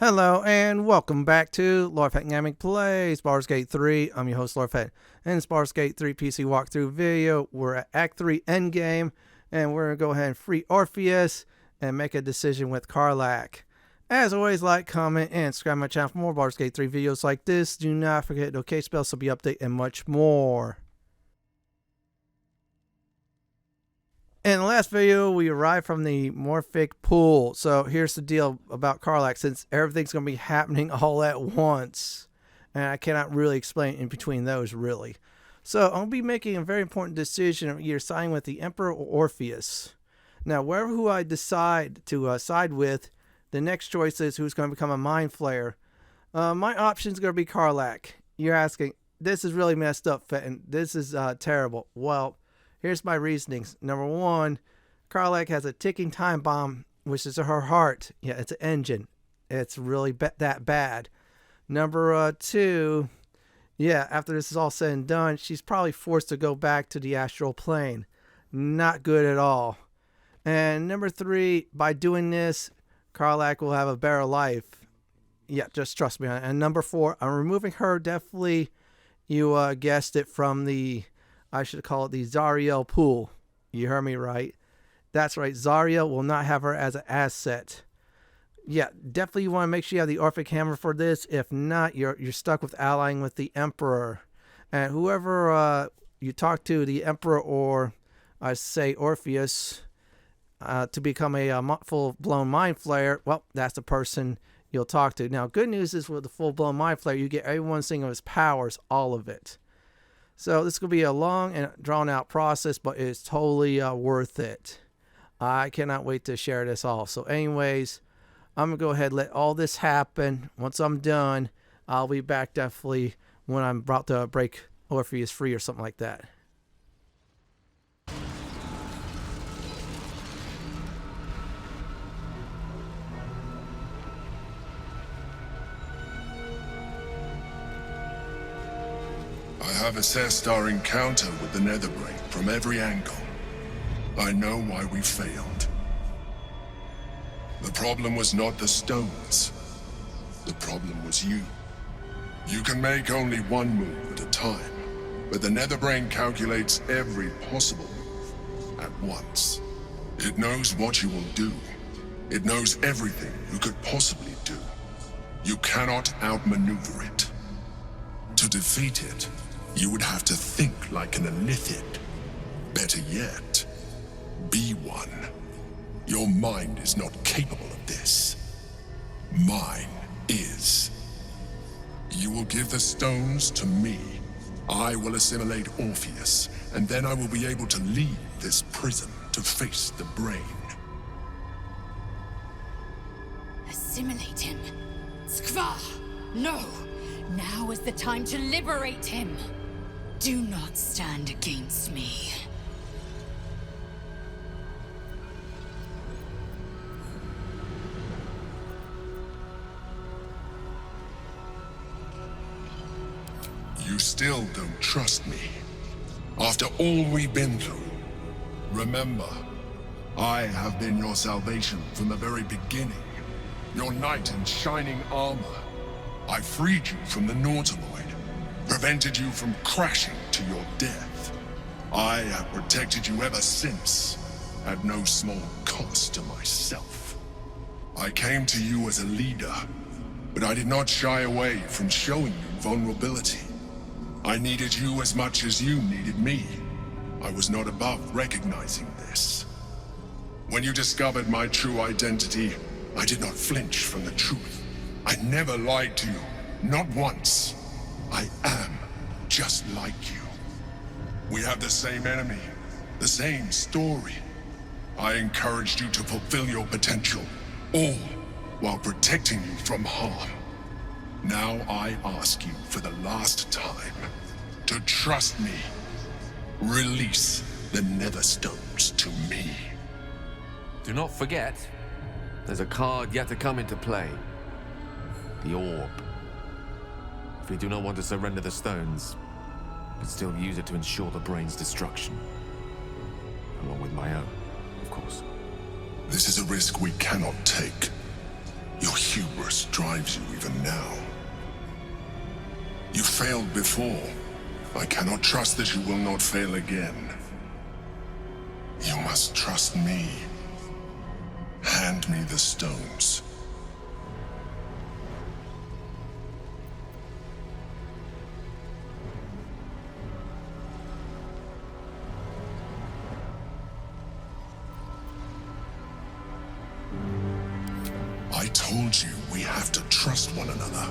Hello and welcome back to Lord Fenton Gaming Plays Baldur's Gate 3. I'm your host Lord Fenton. In this Baldur's Gate 3 PC walkthrough video, we're at Act 3 Endgame, and we're going to go ahead and free Orpheus and make a decision with Karlach. As always, like, comment, and subscribe to my channel for more Baldur's Gate 3 videos like this. Do not forget the OK spell, so be update, and much more. In the last video, we arrived from the Morphic pool. So here's the deal about Karlach, since everything's going to be happening all at once. And I cannot really explain in between those, really. So I'm going to be making a very important decision of either siding with the Emperor or Orpheus. Now, wherever who I decide to side with, the next choice is who's going to become a mind flayer. My option is going to be Karlach. You're asking, this is really messed up, Fenton. This is terrible. Well, here's my reasonings. Number one, Karlach has a ticking time bomb, which is her heart. Yeah, it's an engine. It's really that bad. Number two, yeah, after this is all said and done, she's probably forced to go back to the astral plane. Not good at all. And number three, by doing this, Karlach will have a better life. Yeah, just trust me. And number four, I'm removing her, definitely, you guessed it, from the, I should call it the Zariel pool. You heard me right. That's right. Zariel will not have her as an asset. Yeah, definitely you want to make sure you have the Orphic hammer for this. If not, you're stuck with allying with the Emperor. And whoever you talk to, the Emperor or I say Orpheus, to become a full-blown mind flayer, well, that's the person you'll talk to. Now, good news is with the full-blown mind flayer, you get every one single of his powers, all of it. So this could be a long and drawn-out process, but it's totally worth it. I cannot wait to share this all. So anyways, I'm going to go ahead and let all this happen. Once I'm done, I'll be back definitely when I'm about to break Orpheus free or something like that. I have assessed our encounter with the Netherbrain from every angle. I know why we failed. The problem was not the stones. The problem was you. You can make only one move at a time, but the Netherbrain calculates every possible move at once. It knows what you will do. It knows everything you could possibly do. You cannot outmaneuver it. To defeat it, you would have to think like an Elithid. Better yet, be one. Your mind is not capable of this. Mine is. You will give the stones to me. I will assimilate Orpheus, and then I will be able to leave this prison to face the brain. Assimilate him? Skva! No! Now is the time to liberate him! Do not stand against me. You still don't trust me. After all we've been through. Remember, I have been your salvation from the very beginning. Your knight in shining armor. I freed you from the Nautiloid. Prevented you from crashing to your death. I have protected you ever since, at no small cost to myself. I came to you as a leader, but I did not shy away from showing you vulnerability. I needed you as much as you needed me. I was not above recognizing this. When you discovered my true identity, I did not flinch from the truth. I never lied to you, not once. I am just like you. We have the same enemy, the same story. I encouraged you to fulfill your potential, all while protecting you from harm. Now I ask you for the last time to trust me. Release the Netherstones to me. Do not forget, there's a card yet to come into play. The orb. If we do not want to surrender the stones, we can still use it to ensure the brain's destruction. Along with my own, of course. This is a risk we cannot take. Your hubris drives you even now. You failed before. I cannot trust that you will not fail again. You must trust me. Hand me the stones. I told you we have to trust one another.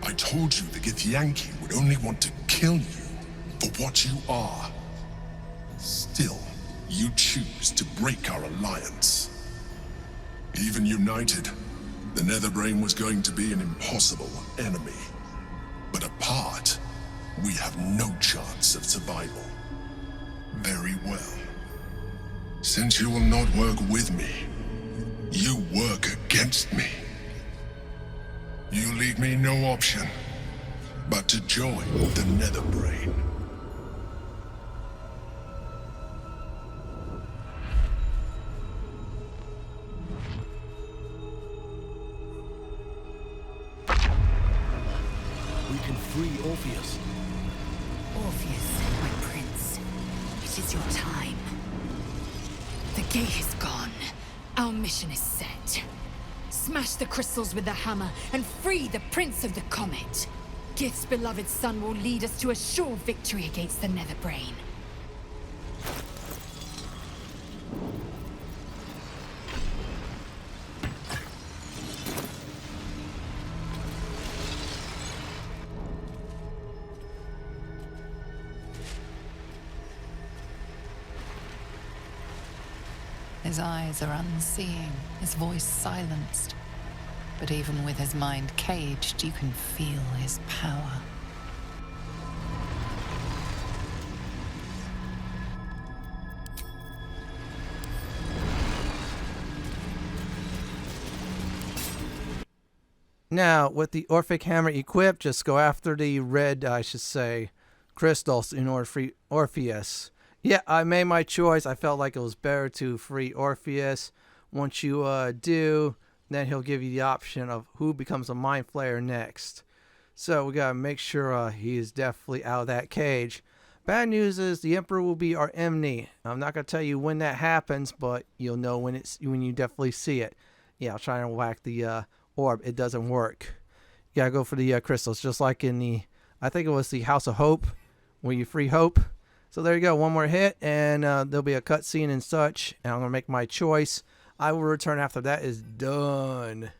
I told you the Githyanki would only want to kill you for what you are. Still, you choose to break our alliance. Even united, the Netherbrain was going to be an impossible enemy. But apart, we have no chance of survival. Very well. Since you will not work with me, you work against me. You leave me no option but to join the Netherbrain. We can free Orpheus. Orpheus, my prince. It is your time. The gate is gone. Our mission is set. Smash the crystals with the hammer and free the Prince of the Comet. Gith's beloved son will lead us to a sure victory against the Netherbrain. His eyes are unseeing, his voice silenced. But even with his mind caged, you can feel his power. Now, with the Orphic Hammer equipped, just go after the red, crystals in order to free Orpheus. Yeah, I made my choice. I felt like it was better to free Orpheus. Once you do, then he'll give you the option of who becomes a mind flayer next. So we gotta make sure he is definitely out of that cage. Bad news is the Emperor will be our enemy. I'm not gonna tell you when that happens, but you'll know when you definitely see it. Yeah, I'll try and whack the orb. It doesn't work. You gotta go for the crystals, just like in the, I think it was the House of Hope, where you free Hope. So there you go, one more hit, and there'll be a cutscene and such, and I'm going to make my choice. I will return after that is done.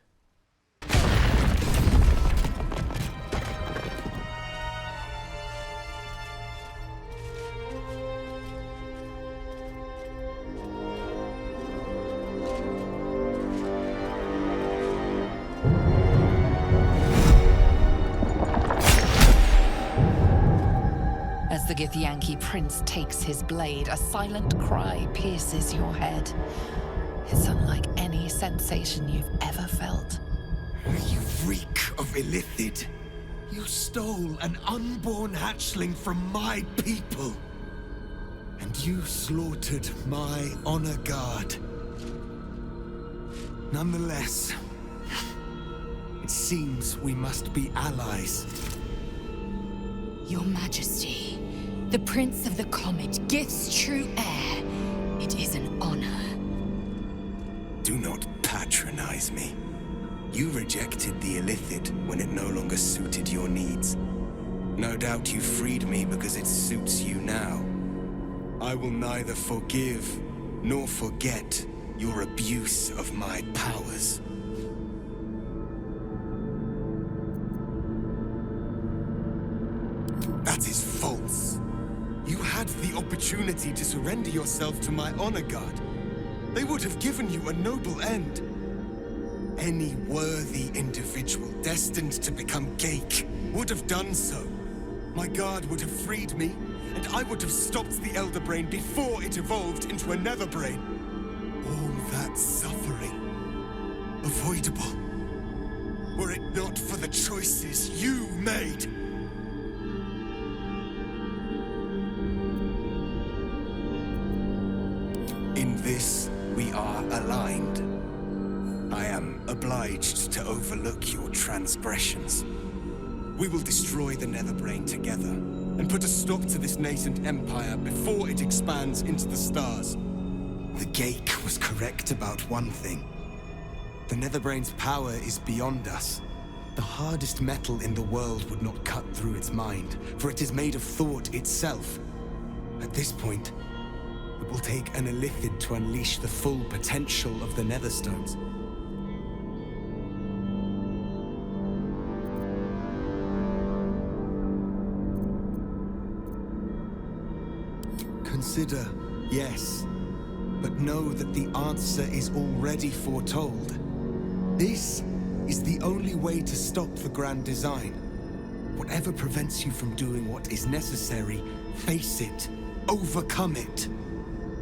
As the Githyanki prince takes his blade, a silent cry pierces your head. It's unlike any sensation you've ever felt. You reek of illithid. You stole an unborn hatchling from my people. And you slaughtered my honor guard. Nonetheless, it seems we must be allies. Your Majesty, the Prince of the Comet, Gith's true heir. It is an honor. Do not patronize me. You rejected the illithid when it no longer suited your needs. No doubt you freed me because it suits you now. I will neither forgive nor forget your abuse of my powers. That is false. You had the opportunity to surrender yourself to my honor guard. They would have given you a noble end. Any worthy individual destined to become Gale would have done so. My guard would have freed me, and I would have stopped the Elder Brain before it evolved into a Nether Brain. All that suffering, avoidable, were it not for the choices you made. In this, we are aligned. I am obliged to overlook your transgressions. We will destroy the Netherbrain together, and put a stop to this nascent empire before it expands into the stars. The Gale was correct about one thing. The Netherbrain's power is beyond us. The hardest metal in the world would not cut through its mind, for it is made of thought itself. At this point, it will take an Illithid to unleash the full potential of the Netherstones. Consider, yes, but know that the answer is already foretold. This is the only way to stop the grand design. Whatever prevents you from doing what is necessary, face it, overcome it.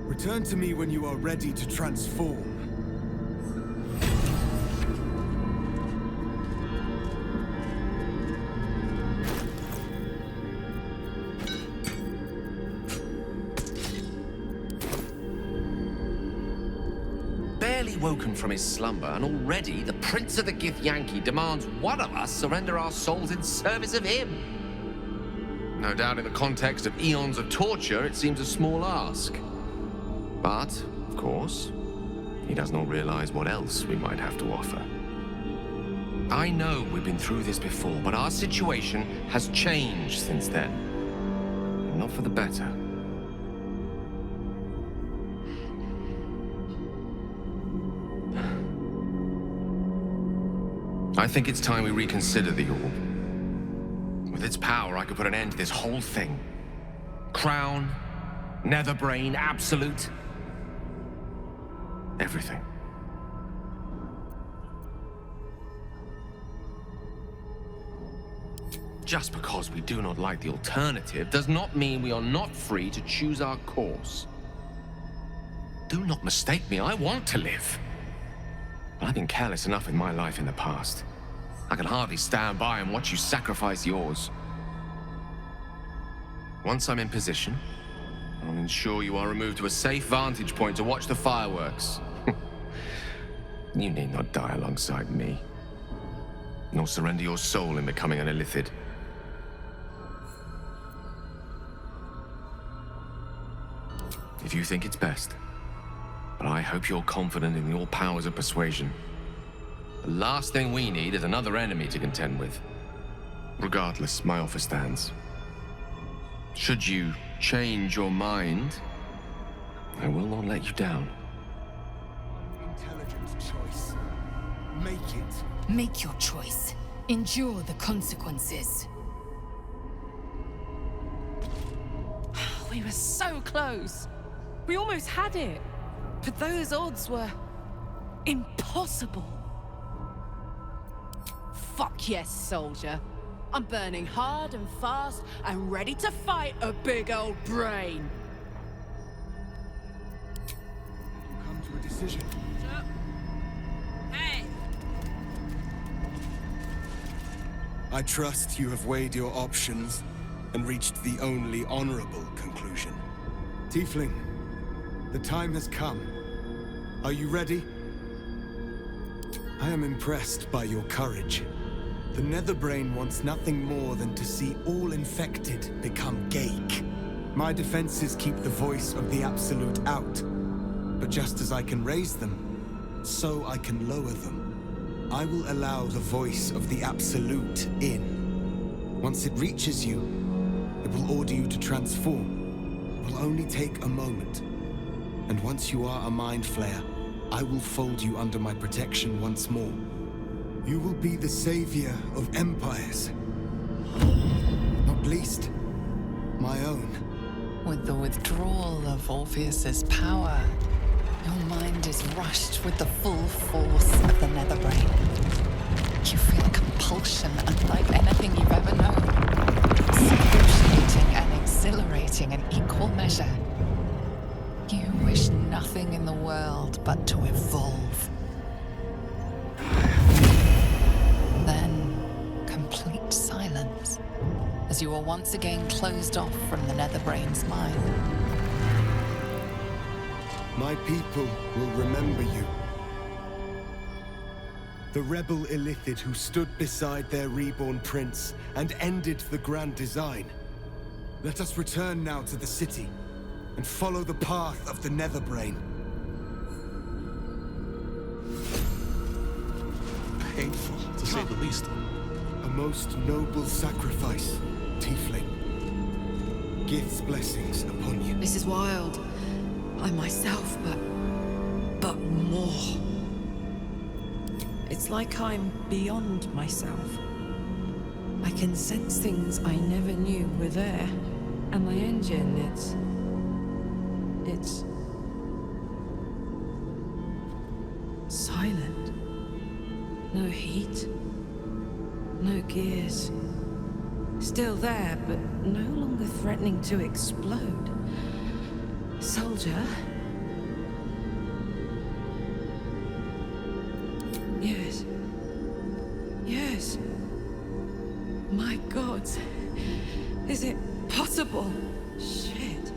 Return to me when you are ready to transform. Barely woken from his slumber, and already the Prince of the Githyanki demands one of us surrender our souls in service of him. No doubt in the context of eons of torture, it seems a small ask. But, of course, he does not realize what else we might have to offer. I know we've been through this before, but our situation has changed since then. And not for the better. I think it's time we reconsider the orb. With its power, I could put an end to this whole thing. Crown, Netherbrain, Absolute. Everything. Just because we do not like the alternative does not mean we are not free to choose our course. Do not mistake me, I want to live. But I've been careless enough in my life in the past. I can hardly stand by and watch you sacrifice yours. Once I'm in position, I'll ensure you are removed to a safe vantage point to watch the fireworks. You need not die alongside me, nor surrender your soul in becoming an Illithid. If you think it's best, but I hope you're confident in your powers of persuasion. The last thing we need is another enemy to contend with. Regardless, my offer stands. Should you change your mind, I will not let you down. Intelligent choice. Make it. Make your choice. Endure the consequences. We were so close. We almost had it. But those odds were impossible. Fuck yes, soldier. I'm burning hard and fast and ready to fight a big old brain. Come to a decision. Hey! I trust you have weighed your options and reached the only honorable conclusion. Tiefling, the time has come. Are you ready? I am impressed by your courage. The Netherbrain wants nothing more than to see all infected become Gale. My defenses keep the voice of the Absolute out. But just as I can raise them, so I can lower them. I will allow the voice of the Absolute in. Once it reaches you, it will order you to transform. It will only take a moment. And once you are a mind flayer, I will fold you under my protection once more. You will be the savior of empires. Not least, my own. With the withdrawal of Orpheus's power, your mind is rushed with the full force of the Netherbrain. You feel a compulsion unlike anything you've ever known. Excruciating and exhilarating in equal measure. You wish nothing in the world but to evolve. Then, complete silence, as you are once again closed off from the Netherbrain's mind. My people will remember you. The rebel Illithid who stood beside their reborn prince and ended the grand design. Let us return now to the city and follow the path of the Netherbrain. Painful, to say the least. A most noble sacrifice, Tiefling. Gith's blessings upon you. This is wild. I myself, but more. It's like I'm beyond myself. I can sense things I never knew were there. And my engine, it's silent. No heat. No gears. Still there, but no longer threatening to explode. Soldier? Yes. Yes. My God. Is it possible? Shit.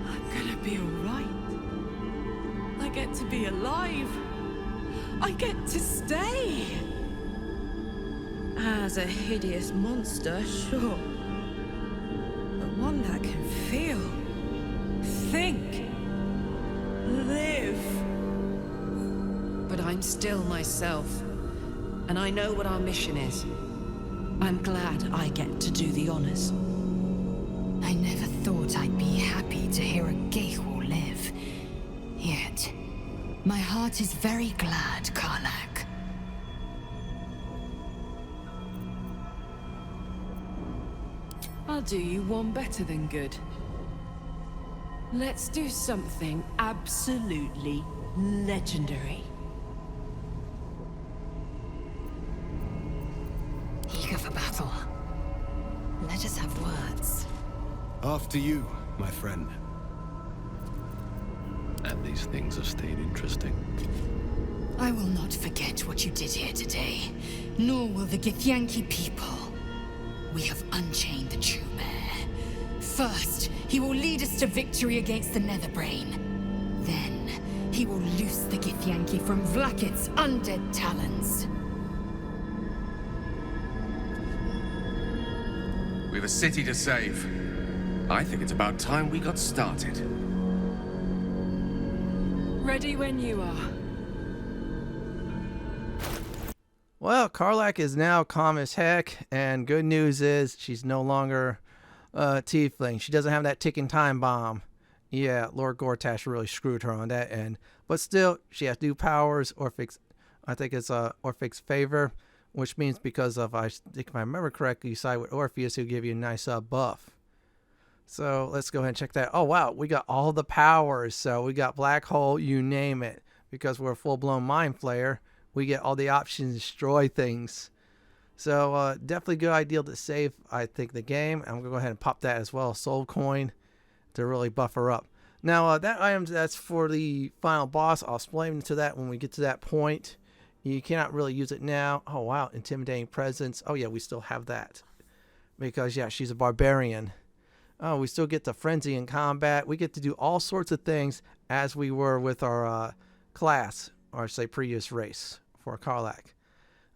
I'm gonna be alright. I get to be alive. I get to stay. As a hideous monster, sure. But one that can feel, think, live. But I'm still myself. And I know what our mission is. I'm glad I get to do the honors. I never thought I'd be happy to hear a Gale live. Yet, my heart is very glad, Karlach. I'll do you one better than good. Let's do something absolutely legendary. Eager for battle. Let us have words. After you, my friend. And these things have stayed interesting. I will not forget what you did here today, nor will the Githyanki people. We have unchained the true bear. First, he will lead us to victory against the Netherbrain. Then, he will loose the Githyanki from Vlaakith's undead talons. We have a city to save. I think it's about time we got started. Ready when you are. Well, Karlach is now calm as heck, and good news is she's no longer tiefling. She doesn't have that ticking time bomb. Yeah, Lord Gortash really screwed her on that end. But still, she has new powers. I think it's Orpheus favor, which means because of, I think if I remember correctly, you side with Orpheus, he'll give you a nice buff. So let's go ahead and check that. Oh wow, we got all the powers. So we got black hole, you name it. Because we're a full-blown mind flayer, we get all the options to destroy things. So definitely good idea to save, I think, the game. I'm going to go ahead and pop that as well, soul coin, to really buff her up. Now, that item, that's for the final boss. I'll explain to that when we get to that point. You cannot really use it now. Oh, wow, intimidating presence. Oh, yeah, we still have that. Because, yeah, she's a barbarian. Oh, we still get the frenzy in combat. We get to do all sorts of things as we were with our class, or say previous race for Karlach.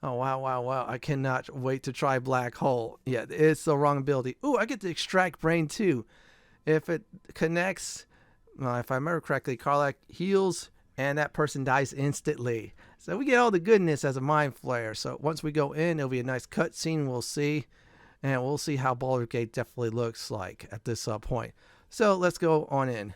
Oh, wow, wow, wow. I cannot wait to try Black Hole. Yeah, it's the wrong ability. Ooh, I get to extract brain too. If it connects, if I remember correctly, Karlach heals and that person dies instantly. So we get all the goodness as a mind flayer. So once we go in, it'll be a nice cutscene. We'll see. And we'll see how Baldur's Gate definitely looks like at this point. So let's go on in.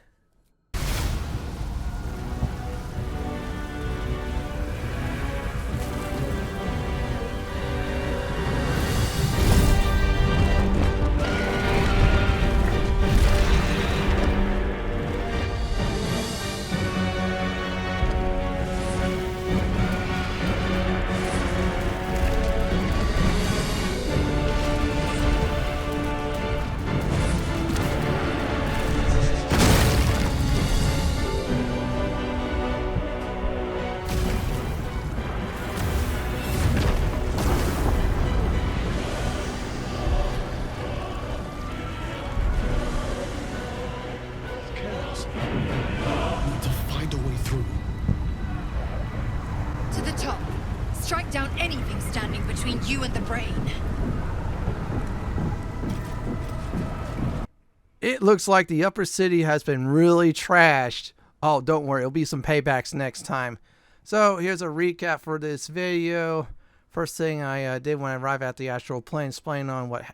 It looks like the upper city has been really trashed. Oh, don't worry. It'll be some paybacks next time. So here's a recap for this video. First thing I did when I arrived at the astral plane, explain on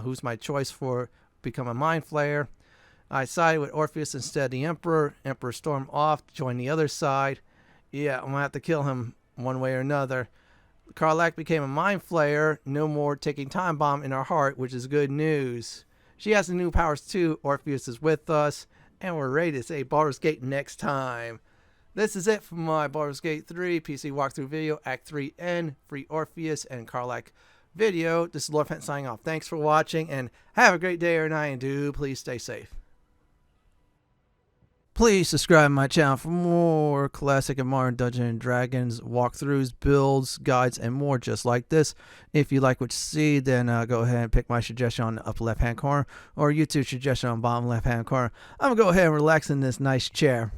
who's my choice for become a mind flayer. I sided with Orpheus instead of the Emperor. Emperor stormed off to join the other side. Yeah, I'm going to have to kill him one way or another. Karlach became a mind flayer. No more taking time bomb in our heart, which is good news. She has the new powers too. Orpheus is with us. And we're ready to say Baldur's Gate next time. This is it for my Baldur's Gate 3 PC walkthrough video, Act 3N, Free Orpheus and Karlach video. This is Lord Fenton signing off. Thanks for watching, and have a great day or night, and do please stay safe. Please subscribe to my channel for more classic and modern Dungeons & Dragons walkthroughs, builds, guides, and more just like this. If you like what you see, then go ahead and pick my suggestion on the upper left-hand corner or YouTube suggestion on the bottom left-hand corner. I'm going to go ahead and relax in this nice chair.